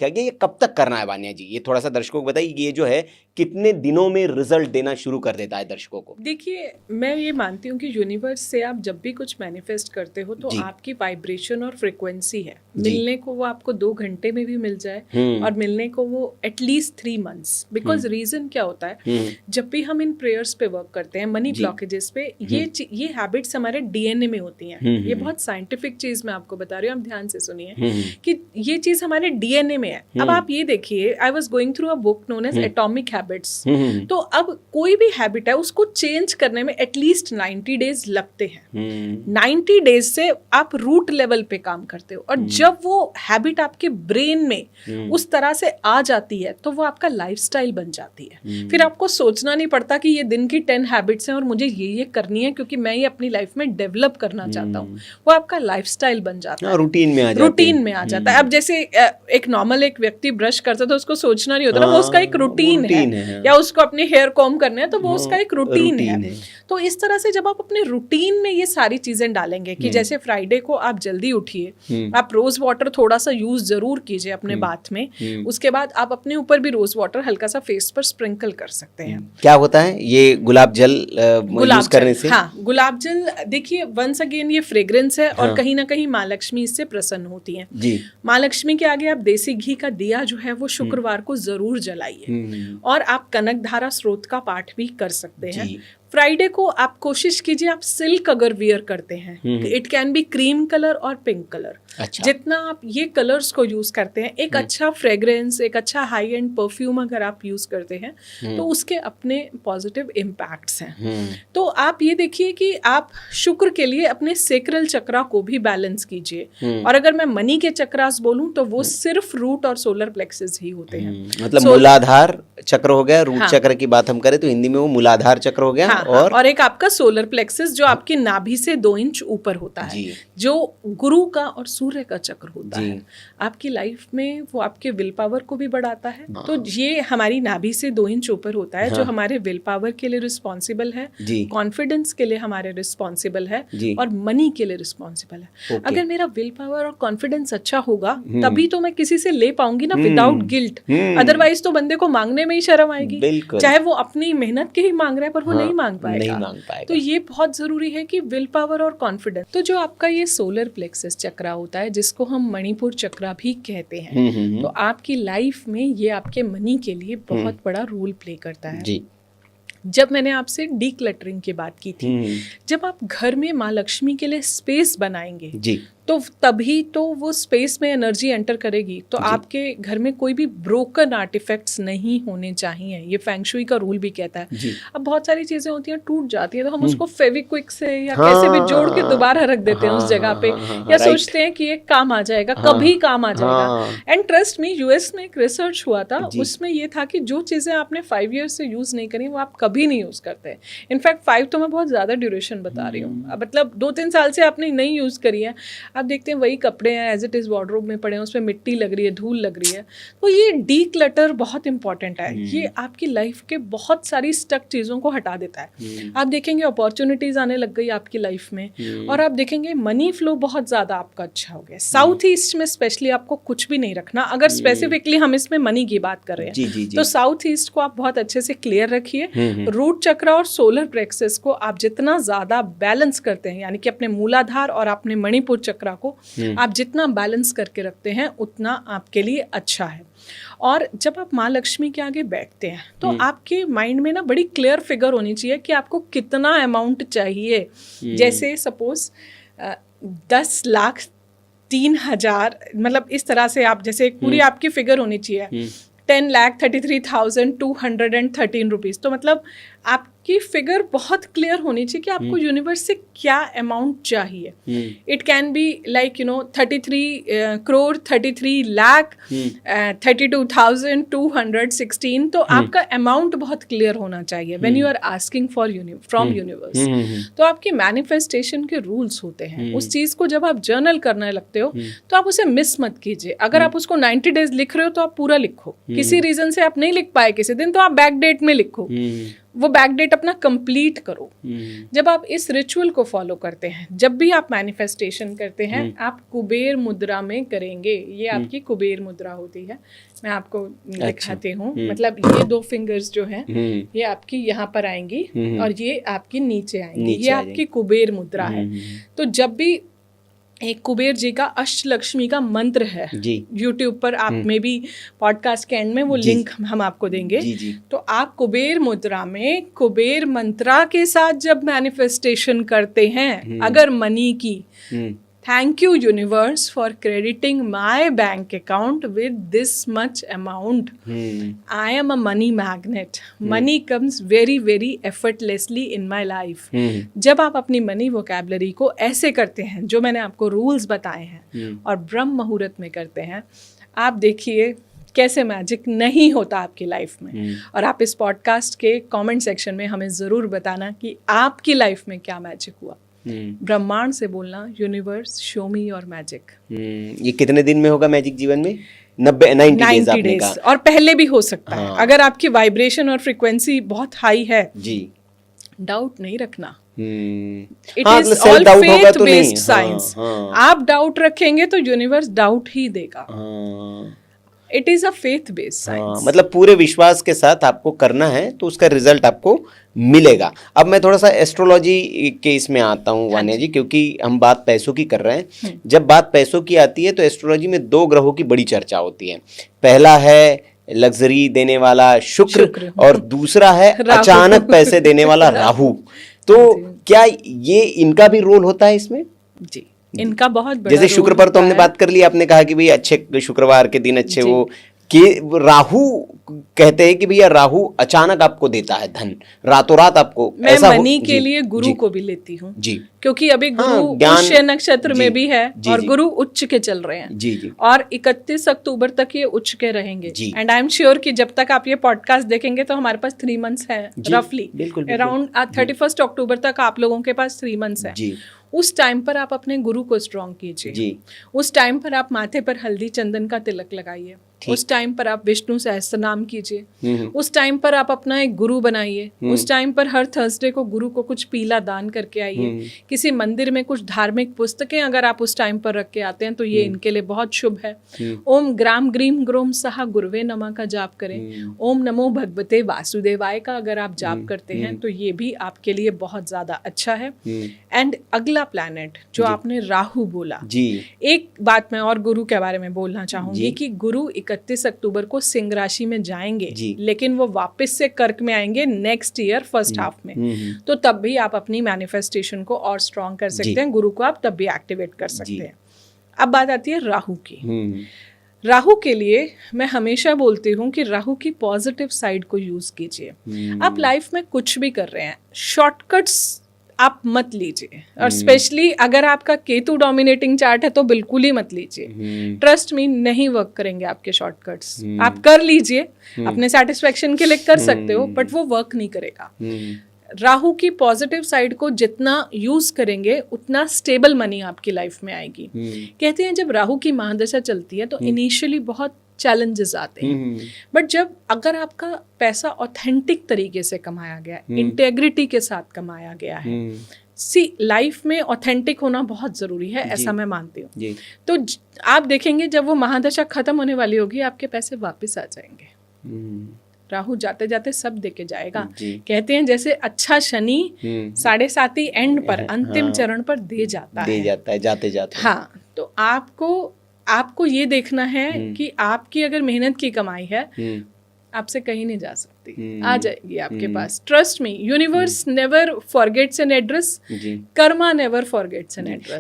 क्या कि ये कब तक करना है वान्या जी? ये थोड़ा सा दर्शकों को बताइए, ये जो है कितने दिनों में रिजल्ट देना शुरू कर देता है दर्शकों को? देखिए, मैं ये मानती हूँ कि यूनिवर्स से आप जब भी कुछ मैनिफेस्ट करते हो तो जी। आपकी वाइब्रेशन और फ्रिक्वेंसी है। जी। मिलने को वो आपको 2 घंटे में भी मिल जाए और मिलने को वो एटलीस्ट 3 मंथ्स। बिकॉज रीजन क्या होता है, जब भी हम इन प्रेयर्स पे वर्क करते हैं, मनी ब्लॉकेजेस पे, ये हैबिट्स हमारे डीएनए में होती हैं। ये बहुत साइंटिफिक चीज मैं आपको बता रही हूँ, आप ध्यान से सुनिए कि ये चीज हमारे डीएनए में है। अब आप ये देखिए, I was going through a book known as Atomic Habits. तो अब कोई भी हैबिट है उसको चेंज करने में एटलीस्ट 90 डेज लगते हैं। 90 डेज से आप रूट लेवल पे काम करते हो, और जब वो हैबिट आपके ब्रेन में उस तरह से आ जाती है तो वो आपका लाइफस्टाइल बन जाती है। फिर आपको सोचना नहीं पड़ता कि ये दिन की 10 हैबिट्स हैं और मुझे ये करनी है क्योंकि मैं ये अपनी लाइफ में डेवलप करना चाहता हूँ। वो आपका लाइफस्टाइल बन जाता है, रूटीन में आ जाता है। अब जैसे एक नॉर्मल एक व्यक्ति ब्रश करता है तो उसको सोचना नहीं होता ना, वो उसका एक रूटीन है। या उसको अपने हेयर कॉम्ब करने हैं तो वो उसका एक रूटीन है। तो इस तरह से जब आप अपने रूटीन में ये सारी चीजें डालेंगे कि जैसे फ्राइडे को आप जल्दी उठिए, आप रोज वाटर थोड़ा सा यूज जरूर कीजिए अपने बाथ में। उसके बाद आप अपने ऊपर भी रोज वाटर हल्का सा फेस पर स्प्रिंकल कर सकते हैं। क्या होता है ये गुलाब जल यूज करने से? हाँ, गुलाब जल देखिए, वंस अगेन ये फ्रेग्रेंस है और कहीं ना कहीं माँ लक्ष्मी इससे प्रसन्न होती हैं जी। माँ लक्ष्मी के आगे आप देसी घी का दिया जो है वो शुक्रवार को जरूर जलाइए, और आप कनक धारा स्रोत का पाठ भी कर सकते हैं। फ्राइडे को आप कोशिश कीजिए, आप सिल्क अगर वियर करते हैं, it can B cream colour और पिंक कलर। अच्छा। जितना आप ये कलर्स को यूज करते हैं, एक अच्छा फ्रेग्रेंस, एक अच्छा हाई एंड परफ्यूम अगर आप यूज करते हैं तो उसके अपने पॉजिटिव इम्पैक्ट्स हैं। तो आप ये देखिए कि आप शुक्र के लिए अपने सेक्रल चक्रा को भी बैलेंस कीजिए। और अगर मैं मनी के चक्रास बोलूं तो वो सिर्फ रूट और सोलर प्लेक्सेस ही होते हैं। मतलब मूलाधार चक्र हो गया, रूट चक्र की बात हम करें तो हिंदी में वो मूलाधार चक्र हो गया। और एक आपका सोलर प्लेक्सस जो आपकी नाभि से 2 इंच ऊपर होता है, जो गुरु का और सूर्य का चक्र होता है। आपकी लाइफ में वो आपके विल पावर को भी बढ़ाता है। तो ये हमारी नाभि से 2 इंच ऊपर होता है, जो हमारे विल पावर के लिए रिस्पॉन्सिबल है, कॉन्फिडेंस के लिए हमारे रिस्पॉन्सिबल है, और मनी के लिए रिस्पॉन्सिबल है। अगर मेरा विल पावर और कॉन्फिडेंस अच्छा होगा तभी तो मैं किसी से ले पाऊंगी ना, विदाउट गिल्ट। अदरवाइज तो बंदे को मांगने में ही शर्म आएगी, चाहे वो अपनी मेहनत के ही मांग रहा है पर वो नहीं मांग पाएगा। तो ये बहुत जरूरी है कि विल पावर और कॉन्फिडेंस। तो जो आपका ये सोलर प्लेक्सस चक्रा होता है, जिसको हम मणिपुर चक्रा भी कहते हैं, तो आपकी लाइफ में ये आपके मनी के लिए बहुत बड़ा रोल प्ले करता है जी। जब मैंने आपसे डीक्लटरिंग की बात की थी, जब आप घर में माँ लक्ष्मी के लिए स्पेस बनाएंगे जी, तो तभी तो वो स्पेस में एनर्जी एंटर करेगी। तो आपके घर में कोई भी ब्रोकन आर्टिफैक्ट्स नहीं होने चाहिए, ये फेंग शुई का रूल भी कहता है। अब बहुत सारी चीजें होती हैं टूट जाती है, तो हम उसको फेविक्विक से या कैसे भी जोड़ के दोबारा रख देते हैं उस जगह पे, या सोचते हैं कि ये काम आ जाएगा, कभी काम आ जाएगा। एंड ट्रस्ट मी, यूएस में एक रिसर्च हुआ था, उसमें ये था कि जो चीजें आपने 5 ईयर्स से यूज नहीं करी वो आप कभी नहीं यूज करते। इनफैक्ट 5 तो मैं बहुत ज्यादा ड्यूरेशन बता रही हूँ, मतलब 2-3 साल से आपने नहीं यूज करी है, आप देखते हैं वही कपड़े हैं एज इट इज वार्डरोब में पड़े हैं, उसमें मिट्टी लग रही है, धूल लग रही है। तो ये डीक्लटर बहुत इंपॉर्टेंट है। ये आपकी लाइफ के बहुत सारी स्टक चीजों को हटा देता है। आप देखेंगे अपॉर्चुनिटीज आने लग गई आपकी लाइफ में, और आप देखेंगे मनी फ्लो बहुत ज्यादा आपका अच्छा हो गया। साउथ ईस्ट में स्पेशली आपको कुछ भी नहीं रखना, अगर स्पेसिफिकली हम इसमें मनी की बात कर रहे हैं तो साउथ ईस्ट को आप बहुत अच्छे से क्लियर रखिए। रूट चक्र और सोलर प्लेक्सस को आप जितना ज्यादा बैलेंस करते हैं, यानी कि अपने मूलाधार और अपने मणिपुर चक्रा को आप जितना बैलेंस करके रखते हैं उतना आपके लिए अच्छा है। और जब आप माँ लक्ष्मी के आगे बैठते हैं तो आपके माइंड में ना बड़ी क्लियर फिगर होनी चाहिए कि आपको कितना अमाउंट चाहिए। जैसे सपोज 10 लाख 3,000, मतलब इस तरह से आप जैसे एक पूरी आपकी फिगर होनी चाहिए 10,33,213 रुपीज। तो मतलब आपकी फिगर बहुत क्लियर होनी चाहिए कि आपको यूनिवर्स से क्या अमाउंट चाहिए। It can be like 33 crore 33 lakh 32,216। तो आपका अमाउंट बहुत क्लियर होना चाहिए when you are asking for from universe. तो आपके मैनिफेस्टेशन के रूल्स होते हैं। उस चीज को जब आप जर्नल करने लगते हो तो आप उसे मिस मत कीजिए। अगर आप उसको 90 डेज लिख रहे हो तो आप पूरा लिखो, किसी रीजन से आप नहीं लिख पाए किसी दिन तो आप बैक डेट में लिखो। वो बैक डेट अपना कंप्लीट करो। जब आप इस रिचुअल को फॉलो करते हैं, जब भी आप मैनिफेस्टेशन करते हैं, आप कुबेर मुद्रा में करेंगे। ये आपकी कुबेर मुद्रा होती है, मैं आपको दिखाती हूँ। मतलब ये 2 फिंगर्स जो हैं ये आपकी यहाँ पर आएंगी और ये आपकी नीचे आएंगी, ये आपकी कुबेर मुद्रा है। तो जब भी एक कुबेर जी का अष्टलक्ष्मी का मंत्र है जी, यूट्यूब पर आप में भी पॉडकास्ट के एंड में वो लिंक हम आपको देंगे जी। तो आप कुबेर मुद्रा में कुबेर मंत्रा के साथ जब मैनिफेस्टेशन करते हैं, अगर मनी की, thank you universe for crediting my bank account with this much amount, I am a money magnet, money comes very very effortlessly in my life. जब आप अपनी मनी वोकैबलरी को ऐसे करते हैं, जो मैंने आपको रूल्स बताए हैं, और ब्रह्म मुहूर्त में करते हैं, आप देखिए कैसे मैजिक नहीं होता आपकी लाइफ में। और आप इस पॉडकास्ट के कमेंट सेक्शन में हमें ज़रूर बताना कि आपकी लाइफ में क्या मैजिक हुआ। ब्रह्मांड से बोलना, universe show me your magic. ये कितने दिन में होगा मैजिक जीवन में? 90 डेज और पहले भी हो सकता है। अगर आपकी वाइब्रेशन और फ्रीक्वेंसी बहुत हाई है जी, डाउट नहीं रखना। It is all faith based science. आप डाउट रखेंगे तो यूनिवर्स डाउट ही देगा। It is a faith based science. मतलब पूरे विश्वास के साथ आपको करना है तो उसका रिजल्ट आपको मिलेगा। अब मैं थोड़ा सा एस्ट्रोलॉजी के इसमें आता हूँ वान्या जी, क्योंकि हम बात पैसों की कर रहे हैं। जब बात पैसों की आती है तो एस्ट्रोलॉजी में 2 ग्रहों की बड़ी चर्चा होती है। पहला है लग्जरी देने वाला शुक्र और दूसरा है अचानक पैसे देने वाला राहु। तो क्या ये इनका भी रोल होता है इसमें? जी, इनका बहुत बड़ा जैसे शुक्र पर तो हमने बात कर ली, आपने कहा कि भाई अच्छे शुक्रवार के दिन अच्छे वो कि राहु कहते हैं कि भैया राहु अचानक आपको देता है धन, रातों रात आपको। मैं मनी के लिए गुरु को भी लेती हूँ जी, क्योंकि अभी गुरु पुष्य नक्षत्र में भी है और गुरु उच्च के चल रहे हैं जी, और 31 अक्टूबर तक ये उच्च के रहेंगे। एंड आई एम श्योर कि जब तक आप ये पॉडकास्ट देखेंगे तो हमारे पास 3 मंथ्स है रफली, अराउंड 31 अक्टूबर तक आप लोगों के पास 3 मंथ्स है। उस टाइम पर आप अपने गुरु को स्ट्रॉन्ग कीजिए। उस टाइम पर आप माथे पर हल्दी चंदन का तिलक लगाइए। उस टाइम पर आप विष्णु सहस्त्र नाम कीजिए। उस टाइम पर आप अपना एक गुरु बनाइए। उस टाइम पर हर थर्सडे को गुरु को कुछ पीला दान करके आइए। किसी मंदिर में कुछ धार्मिक पुस्तकें अगर आप उस टाइम पर रख के आते हैं तो ये इनके लिए बहुत शुभ है। ओम ग्राम ग्रीम ग्रोम सहा गुरुवे नमः का जाप करें। ओम नमो भगवते वासुदेवाय का अगर आप जाप करते हैं तो ये भी आपके लिए बहुत ज्यादा अच्छा है। एंड अगला प्लैनेट जो आपने राहु बोला जी, एक बात मैं और गुरु के बारे में बोलना चाहूंगी कि गुरु 31 अक्टूबर को सिंह राशि में जाएंगे, लेकिन वो वापस से कर्क में आएंगे नेक्स्ट ईयर फर्स्ट हाफ में। तो तब भी आप अपनी मैनिफेस्टेशन को और स्ट्रॉन्ग कर सकते हैं। गुरु को आप तब भी एक्टिवेट कर सकते हैं। अब बात आती है राहु की। राहु के लिए मैं हमेशा बोलती हूँ कि राहु की पॉजिटिव साइड को यूज कीजिए। आप लाइफ में कुछ भी कर रहे हैं, शॉर्टकट्स आप मत लीजिए, और स्पेशली अगर आपका केतु डोमिनेटिंग चार्ट है तो बिल्कुल ही मत लीजिए। ट्रस्ट मी, नहीं वर्क करेंगे आपके शॉर्टकट्स। आप कर लीजिए, अपने सेटिस्फेक्शन के लिए कर सकते हो, बट वो वर्क नहीं करेगा। राहु की पॉजिटिव साइड को जितना यूज करेंगे उतना स्टेबल मनी आपकी लाइफ में आएगी। कहते हैं जब राहु की महादशा चलती है तो इनिशियली बहुत चैलेंजेस आते हैं, बट जब अगर आपका पैसा ऑथेंटिक तरीके से कमाया गया है, इंटेग्रिटी के साथ कमाया गया है, लाइफ में ऑथेंटिक होना बहुत जरूरी है, ऐसा मैं मानती हूँ। तो आप देखेंगे जब वो महादशा खत्म होने वाली होगी आपके पैसे वापस आ जाएंगे। राहु जाते जाते सब देके जाएगा। कहते हैं जैसे अच्छा शनि 7.5 एंड पर अंतिम चरण पर दे जाता है जाते जाते। हाँ, तो आपको ये देखना है कि आपकी अगर मेहनत की कमाई है आपसे कहीं नहीं जा सकती, आ जाएगी आपके पास। Trust me, universe never forgets an address, karma never forgets an address.